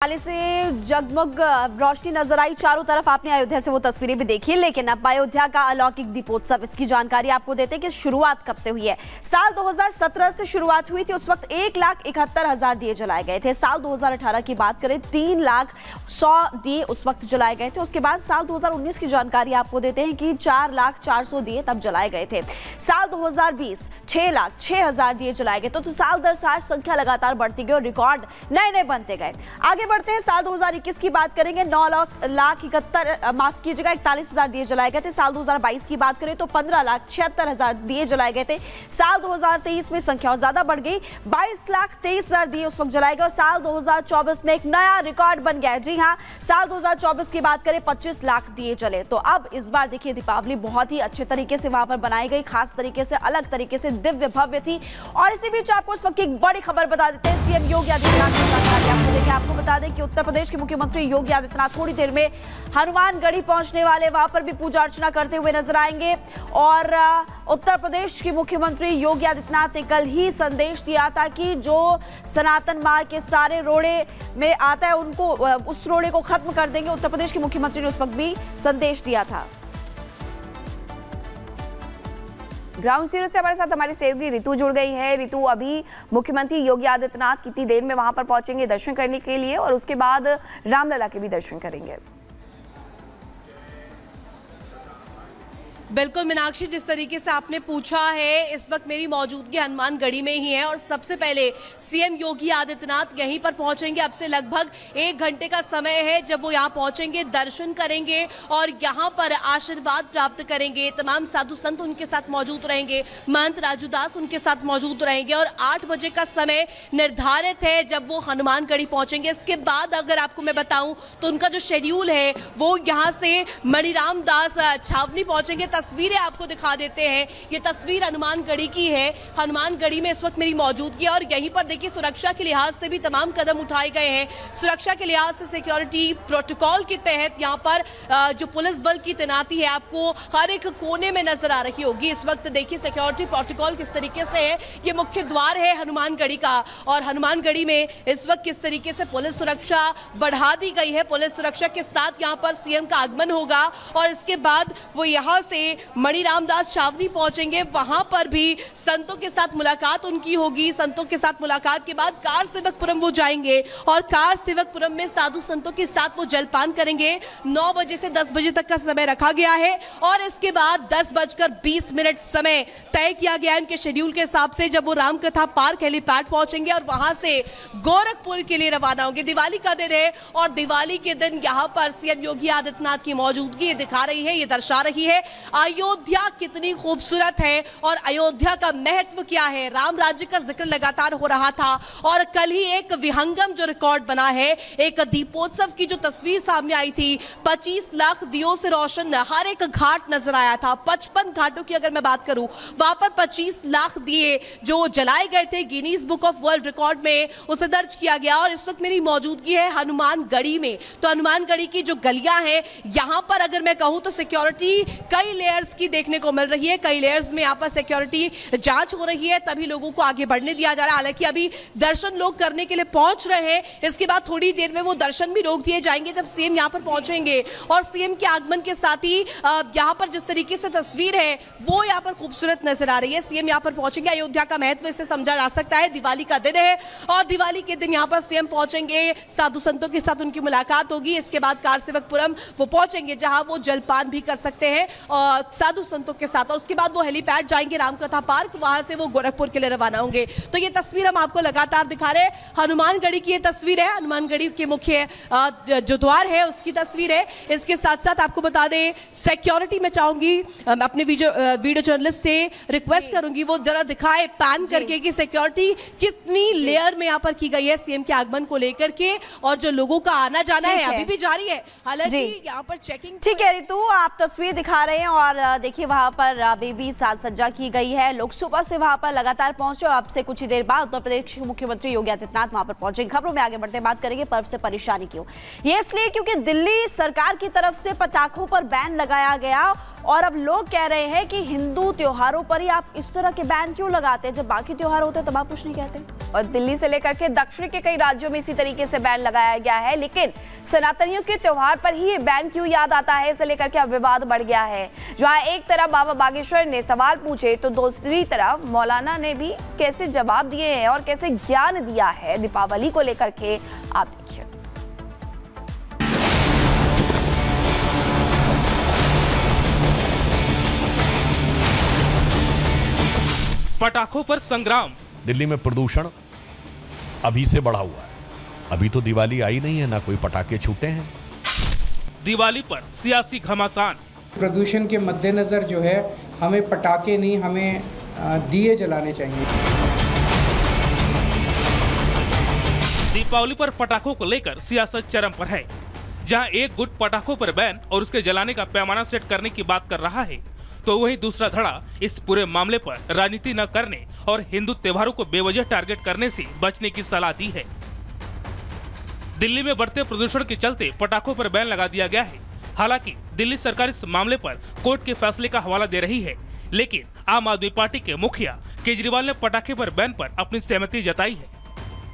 दिवाली से जगमग रोशनी नजर आई चारों तरफ। आपने अयोध्या से वो तस्वीरें भी देखी, लेकिन अब अयोध्या का अलौकिक दीपोत्सव, इसकी जानकारी आपको देते हैं कि शुरुआत कब से हुई है। साल 2017 से शुरुआत हुई थी, उस वक्त 1,71,000 दिए जलाए गए थे। साल 2018 की बात करें 3,100,000 दिए उस वक्त जलाए गए थे। उसके बाद साल 2019 की जानकारी आपको देते हैं कि 4,04,000 दिए तब जलाए गए थे। साल 2020 6,06,000 दिए जलाए गए। तो साल दर साल संख्या लगातार बढ़ती गई और रिकॉर्ड नए नए बनते गए। आगे बढ़ते हैं, साल 2021 की बात करेंगे। 41,000 दिए जलाए गए थे। साल 2022 की बात करें तो 15,76,000 दिए जलाए गए थे। साल 2023 में संख्या और ज्यादा बढ़ गई, 22,23,000 दिए उस वक्त जलाए गए। और साल 2024 में एक नया रिकॉर्ड बन गया है। जी हाँ, साल 2024 की बात करें 25 लाख दिए जले। तो अब इस बार देखिए दीपावली बहुत ही अच्छे तरीके से वहां पर बनाई गई, खास तरीके से, अलग तरीके से, दिव्य भव्य थी। और इसी बीच आपको इस वक्त एक बड़ी खबर बता देते हैं। सीएम योगी आदित्यनाथ आपको बता दें कि उत्तर प्रदेश के मुख्यमंत्री योगी आदित्यनाथ थोड़ी देर में हनुमानगढ़ी पहुंचने वाले, वहां पर भी पूजा अर्चना करते हुए नजर आएंगे। और उत्तर प्रदेश के मुख्यमंत्री योगी आदित्यनाथ ने कल ही संदेश दिया था कि जो सनातन मार्ग के सारे रोड़े में आता है उनको, उस रोड़े को खत्म कर देंगे। उत्तर प्रदेश के मुख्यमंत्री ने उस वक्त भी संदेश दिया था। ग्राउंड जीरो से हमारे साथ हमारी सहयोगी ऋतु जुड़ गई है। ऋतु, अभी मुख्यमंत्री योगी आदित्यनाथ कितनी देर में वहां पर पहुंचेंगे दर्शन करने के लिए, और उसके बाद रामलला के भी दर्शन करेंगे? बिल्कुल मीनाक्षी, जिस तरीके से आपने पूछा है, इस वक्त मेरी मौजूदगी हनुमानगढ़ी में ही है। और सबसे पहले सीएम योगी आदित्यनाथ यहीं पर पहुंचेंगे। अब से लगभग 1 घंटे का समय है जब वो यहां पहुंचेंगे, दर्शन करेंगे और यहां पर आशीर्वाद प्राप्त करेंगे। तमाम साधु संत उनके साथ मौजूद रहेंगे, महंत राजूदास उनके साथ मौजूद रहेंगे। और 8 बजे का समय निर्धारित है जब वो हनुमानगढ़ी पहुंचेंगे। इसके बाद अगर आपको मैं बताऊं तो उनका जो शेड्यूल है वो यहाँ से मणिराम दास छावनी पहुंचेंगे। तस्वीरें आपको दिखा देते हैं, ये तस्वीर हनुमानगढ़ी की है। हनुमानगढ़ी में इस वक्त मेरी मौजूदगी है और यहीं पर देखिए सुरक्षा के लिहाज से भी तमाम कदम उठाए गए हैं। सुरक्षा के लिहाज से सिक्योरिटी प्रोटोकॉल के तहत यहाँ पर जो पुलिस बल की तैनाती है आपको हर एक कोने में नजर आ रही होगी। इस वक्त देखिए सिक्योरिटी प्रोटोकॉल किस तरीके से है। ये मुख्य द्वार है हनुमानगढ़ी का, और हनुमानगढ़ी में इस वक्त किस तरीके से पुलिस सुरक्षा बढ़ा दी गई है। पुलिस सुरक्षा के साथ यहाँ पर सीएम का आगमन होगा और इसके बाद वो यहाँ से मणिराम दास छावनी पहुंचेंगे। वहां पर भी संतों के साथ मुलाकात उनकी होगी। संतों के साथ मुलाकात के बाद कार सेवकपुरम वो जाएंगे और कार सेवकपुरम में साधु संतों के साथ वो जलपान करेंगे। 9 बजे से 10 बजे तक का समय रखा गया है और इसके बाद 10:20 समय तय किया गया है उनके शेड्यूल के हिसाब से, जब वो रामकथा पार्क हेलीपैड पहुंचेंगे और वहां से गोरखपुर के लिए रवाना होंगे। दिवाली का दिन है और दिवाली के दिन यहाँ पर सीएम योगी आदित्यनाथ की मौजूदगी दिखा रही है, ये दर्शा रही है अयोध्या कितनी खूबसूरत है और अयोध्या का महत्व क्या है। राम राज्य का जिक्र लगातार हो रहा था और कल ही एक विहंगम जो रिकॉर्ड बना है, एक दीपोत्सव की जो तस्वीर सामने आई थी, 25 लाख दियों से रोशन हर एक घाट नजर आया था। 55 घाटों की अगर मैं बात करूं, वहां पर 25 लाख दिए जो जलाए गए थे, Guinness book of world record में उसे दर्ज किया गया। और इस वक्त मेरी मौजूदगी है हनुमानगढ़ी में। तो हनुमानगढ़ी की जो गलियां हैं, यहां पर अगर मैं कहूं तो सिक्योरिटी कई लेयर्स की देखने को मिल रही है। कई लेयर्स में यहाँ पर सिक्योरिटी जांच हो रही है, तभी लोगों को आगे बढ़ने दिया जा रहा है। हालांकि अभी दर्शन लोग करने के लिए पहुंच रहे हैं, इसके बाद थोड़ी देर में वो दर्शन भी रोक दिए जाएंगे जब सीएम यहाँ पर पहुंचेंगे। और सीएम के आगमन के साथ ही यहाँ पर जिस तरीके से तस्वीर है वो यहाँ पर खूबसूरत नजर आ रही है। सीएम यहाँ पर पहुंचेंगे, अयोध्या का महत्व इसे समझा जा सकता है। दिवाली का दिन है और दिवाली के दिन यहाँ पर सीएम पहुंचेंगे, साधु संतों के साथ उनकी मुलाकात होगी। इसके बाद कार सेवकपुरम वो पहुंचेंगे जहां वो जलपान भी कर सकते हैं और साधु संतों के साथ। और उसके बाद वो हेलीपैड जाएंगे रामकथा पार्क, वहां से वो गोरखपुर के लिए रवाना होंगे। तो ये तस्वीर हम आपको लगातार दिखा रहे हैं। हनुमानगढ़ी की ये तस्वीर है, हनुमानगढ़ी के मुख्य जो द्वार है उसकी तस्वीर है। इसके साथ साथ आपको बता दें सिक्योरिटी में चाहूंगी अपने वीडियो जर्नलिस्ट से रिक्वेस्ट करूंगी वो जरा दिखाए पैन करके कि सिक्योरिटी कितनी लेयर में यहाँ पर की गई है सीएम के आगमन को लेकर के, और जो लोगों का आना जाना है अभी भी जारी है। हालांकि यहाँ पर चेकिंग। ठीक है ऋतु, आप तस्वीर दिखा रहे हैं और और देखिए वहां पर अभी भी साज सज्जा की गई है। लोग सुबह से वहां पर लगातार पहुंचे और अब से कुछ ही देर बाद उत्तर प्रदेश के मुख्यमंत्री योगी आदित्यनाथ वहां पर पहुंचेंगे। खबरों में आगे बढ़ते बात करेंगे पर्व से परेशानी क्यों। ये इसलिए क्योंकि दिल्ली सरकार की तरफ से पटाखों पर बैन लगाया गया और अब लोग कह रहे हैं कि हिंदू त्योहारों पर ही आप इस तरह के बैन क्यों लगाते हैं, जब बाकी त्योहार होते हैं तब आप कुछ नहीं कहते। और दिल्ली से लेकर के दक्षिण के कई राज्यों में इसी तरीके से बैन लगाया गया है, लेकिन सनातनियों के त्योहार पर ही ये बैन क्यों याद आता है, इसे लेकर के अब विवाद बढ़ गया है। जहां एक तरफ बाबा बागेश्वर ने सवाल पूछे तो दूसरी तरफ मौलाना ने भी कैसे जवाब दिए हैं और कैसे ज्ञान दिया है दीपावली को लेकर के, आप देखिए। पटाखों पर संग्राम। दिल्ली में प्रदूषण अभी से बढ़ा हुआ है। अभी तो दिवाली आई नहीं है, ना कोई पटाखे छूटे हैं। दिवाली पर सियासी घमासान। प्रदूषण के मद्देनजर जो है हमें पटाखे नहीं, हमें दिए जलाने चाहिए। दीपावली पर पटाखों को लेकर सियासत चरम पर है। जहां एक गुट पटाखों पर बैन और उसके जलाने का पैमाना सेट करने की बात कर रहा है, तो वहीं दूसरा धड़ा इस पूरे मामले पर राजनीति न करने और हिंदू त्योहारों को बेवजह टारगेट करने से बचने की सलाह दी है। दिल्ली में बढ़ते प्रदूषण के चलते पटाखों पर बैन लगा दिया गया है। हालांकि दिल्ली सरकार इस मामले पर कोर्ट के फैसले का हवाला दे रही है, लेकिन आम आदमी पार्टी के मुखिया केजरीवाल ने पटाखे पर बैन पर अपनी सहमति जताई है।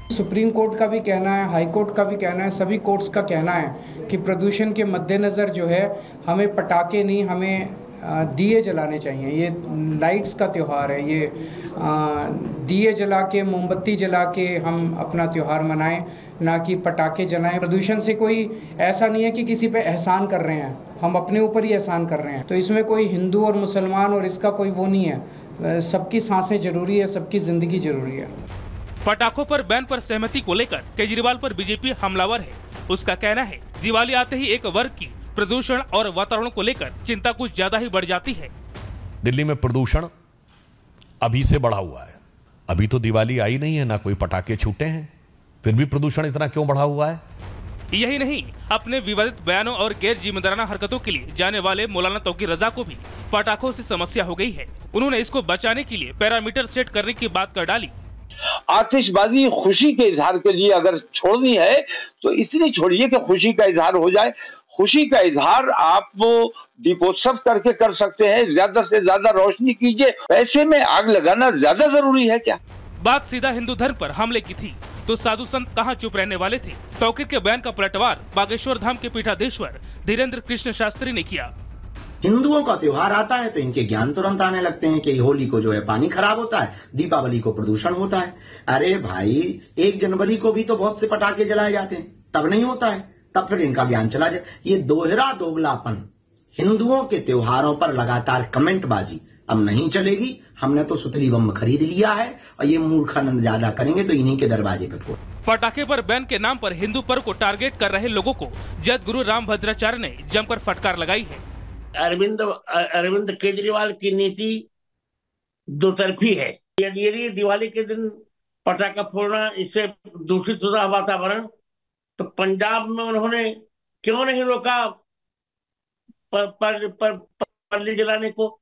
सुप्रीम कोर्ट का भी कहना है, हाई कोर्ट का भी कहना है, सभी कोर्ट्स का कहना है कि प्रदूषण के मद्देनजर जो है हमें पटाखे नहीं, हमें दिए जलाने चाहिए। ये लाइट्स का त्यौहार है, ये दिए जला के, मोमबत्ती जला के हम अपना त्यौहार मनाएं, ना कि पटाखे जलाएं। प्रदूषण से कोई ऐसा नहीं है कि किसी पे एहसान कर रहे हैं, हम अपने ऊपर ही एहसान कर रहे हैं। तो इसमें कोई हिंदू और मुसलमान और इसका कोई वो नहीं है। सबकी सांसें जरूरी है, सबकी जिंदगी जरूरी है। पटाखों पर बैन पर सहमति को लेकर केजरीवाल पर बीजेपी हमलावर है। उसका कहना है दिवाली आते ही एक वर्ग की प्रदूषण और वातावरण को लेकर चिंता कुछ ज्यादा ही बढ़ जाती है। दिल्ली में प्रदूषण अभी से बढ़ा हुआ है। अभी तो दिवाली आई नहीं है, ना कोई पटाखे छूटे हैं, फिर भी प्रदूषण इतना क्यों बढ़ा हुआ है। यही नहीं, अपने विवादित बयानों और गैर जिम्मेदाराना हरकतों के लिए जाने वाले मौलाना तौकीर रजा को भी पटाखों से समस्या हो गई है। उन्होंने इसको बचाने के लिए पैरामीटर सेट करने की बात कर डाली। आतिशबाजी खुशी के इजहार के लिए अगर छोड़नी है तो इसलिए छोड़िए कि खुशी का इजहार हो जाए। खुशी का इजहार आप दीपोत्सव करके कर सकते हैं, ज्यादा से ज्यादा रोशनी कीजिए। पैसे में आग लगाना ज्यादा जरूरी है क्या? बात सीधा हिंदू धर्म पर हमले की थी तो साधु संत कहां चुप रहने वाले थे। तौकीर के बयान का पलटवार बागेश्वर धाम के पीठाधीश्वर धीरेन्द्र कृष्ण शास्त्री ने किया। हिंदुओं का त्योहार आता है तो इनके ज्ञान तुरंत आने लगते हैं कि होली को जो है पानी खराब होता है, दीपावली को प्रदूषण होता है। अरे भाई, 1 जनवरी को भी तो बहुत से पटाखे जलाए जाते हैं, तब नहीं होता है, तब फिर इनका ज्ञान चला जाए। ये दोगलापन, हिंदुओं के त्योहारों पर लगातार कमेंटबाजी अब नहीं चलेगी। हमने तो सुतली बम खरीद लिया है और ये मूर्खानंद ज्यादा करेंगे तो इन्हीं के दरवाजे पे फोड़। पटाखे पर बैन के नाम पर हिंदू पर्व को टारगेट कर रहे लोगों को जगतगुरु रामभद्राचार्य ने जमकर फटकार लगाई है। अरविंद केजरीवाल की नीति दो तरफी है। यदि दिवाली के दिन पटाखा फोड़ना, इससे दूषित होता वातावरण, तो पंजाब में उन्होंने क्यों नहीं रोका पर्ले जलाने को?